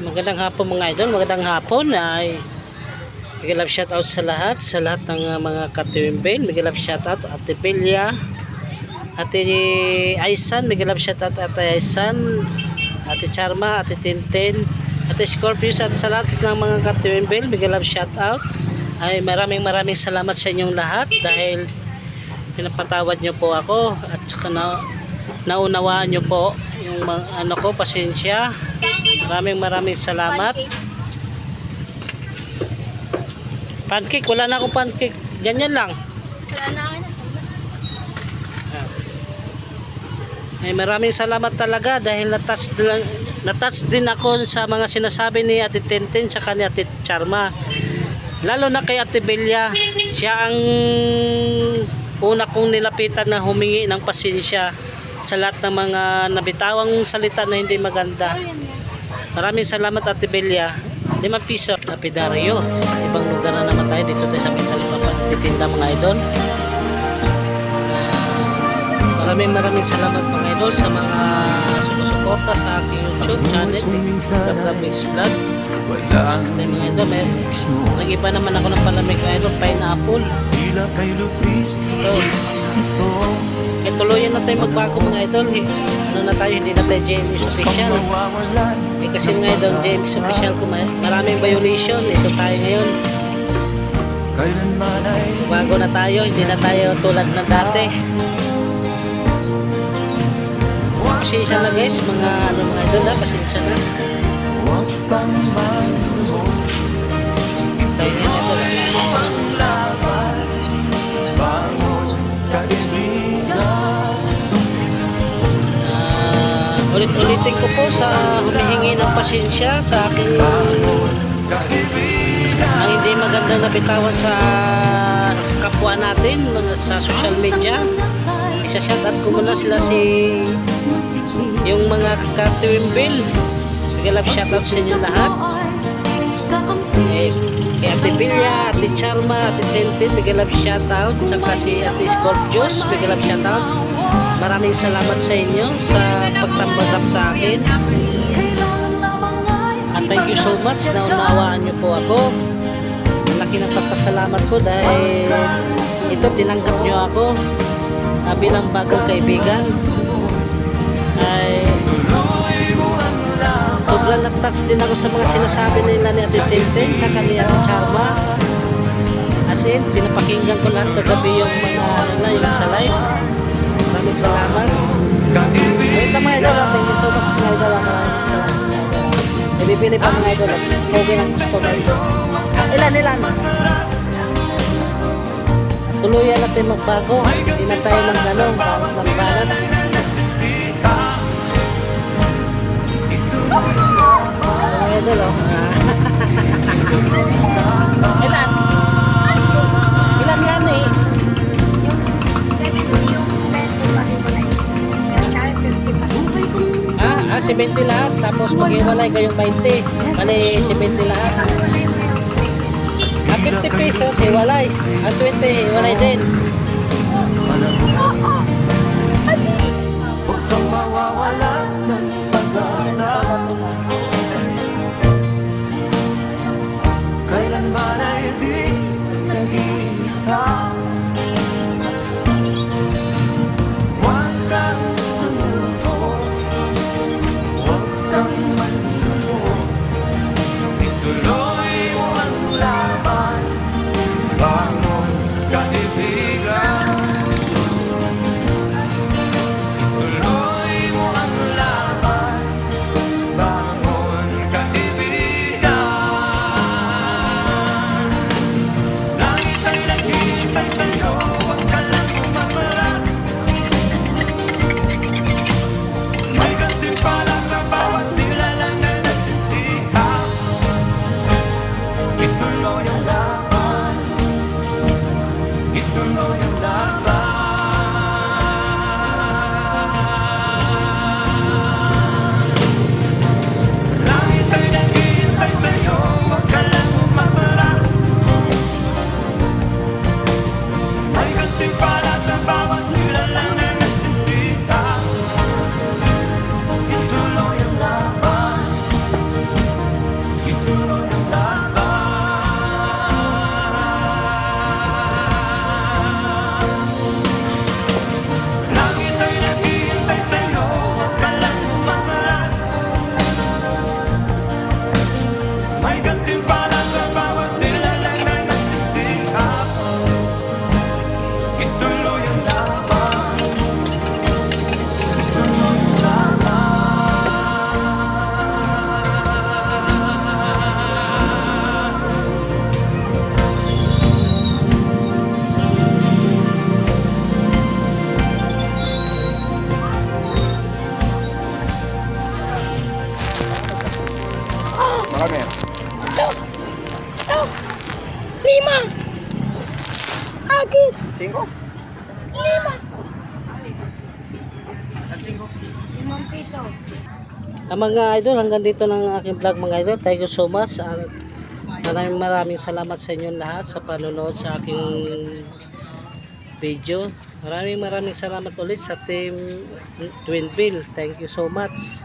Magandang hapon mga idol, magandang hapon. Ay big love shout out sa lahat ng mga katiwimbel. Big love shout out Ate Belia, Ate Aisan, big love shout out Ate Aisan, Ate Charma, Ate Tintin, Ate Scorpius, at sa lahat ng mga katiwimbel, big love shout out. Ay maraming salamat sa inyong lahat dahil pinapatawad nyo po ako at saka naunawaan nyo po yung ano ko, pasensya. Maraming salamat. Pancake, wala na akong pancake. Ganyan lang. Wala na ako na. Ay, maraming salamat talaga dahil natouch din ako sa mga sinasabi ni Ate Tintin sa ni Ate Charma. Lalo na kay Ate Belia, siya ang una kong nilapitan na humingi ng pasensya sa lahat ng mga nabitawang salita na hindi maganda. Maraming salamat Ate Belia. 5 piso. Lapidaryo. Sa ibang lugar na naman tayo. Dito tayo sa Mintalipapa nagtitinda mga idol. Maraming salamat mga idol sa mga sumusuporta sa aking YouTube channel, Gabgab's Vlog. At mga idol, nag-iba naman ako ng palamig mga idol, pineapple. Ito. Tuluyan na tayo magbago mga idol. Ano na tayo, hindi na tayo JMS official. Kasi mga idol, JMS official ko maraming violation. Ito tayo ngayon. Bago na tayo, hindi na tayo tulad ng dati. Pasensya na guys, mga idol na, pasensya na. Tayo ngayon idol. Ulit-ulitin ko po sa humihingi ng pasensya sa aking ang hindi maganda na bitawan sa kapwa natin sa social media. Isa-shoutout ko muna sila yung mga katiwimbel. Big love shoutout sa inyo lahat. Kay Ate Belia, Ate Charma, Ate Tintin, big love shoutout. Saka si Ate Scorpius, big love shoutout. Maraming salamat sa inyo sa pagtambadak sa akin. And thank you so much na unawaan nyo po ako. Laki ng pasalamat ko dahil ito tinanggap nyo ako bilang bagong kaibigan. Ay sobrang na-touch din ako sa mga sinasabi nila ni Ate Tintin sa ni Ate Charma. As in, pinapakinggan ko lahat kagabi yung mga yung sa live. Maraming salamat. Wait na mga idol, thank you so much mga idol. Maraming salamat. Ibibili pa mga idol. Okay lang gusto ko idol. Ilan? Tuluyan natin magbago. Hindi na tayo magdanong. Magbalat. Mga idol Ilan? Ilan yan eh? 70 lahat, tapos mag-iwalay kayong 20, mali 70 lahat. 50 pesos iwalay, 20 iwalay din. Huwag kang mawawala ng pag-asa. Kailanman ay di nag-iisa. Huwag kang sumuko, huwag kang manlumo. Ituloy mo ang laban, bangon kaibigan. Ituloy mo ang laban, bangon kaibigan. Langit ay naghihintay sa'yo, huwag ka lang umapalas. May gantimpala sa bawat nilalang na nagsisiha. Ituloy ang laban, ituloy ang laban. kami. Lima! Agit! 5? Lima! At 5? 5 piso. Mga idol, hanggang dito ng aking vlog mga idol. Thank you so much. Maraming salamat sa inyong lahat sa panonood sa aking video. Maraming salamat ulit sa team Twin Bill. Thank you so much.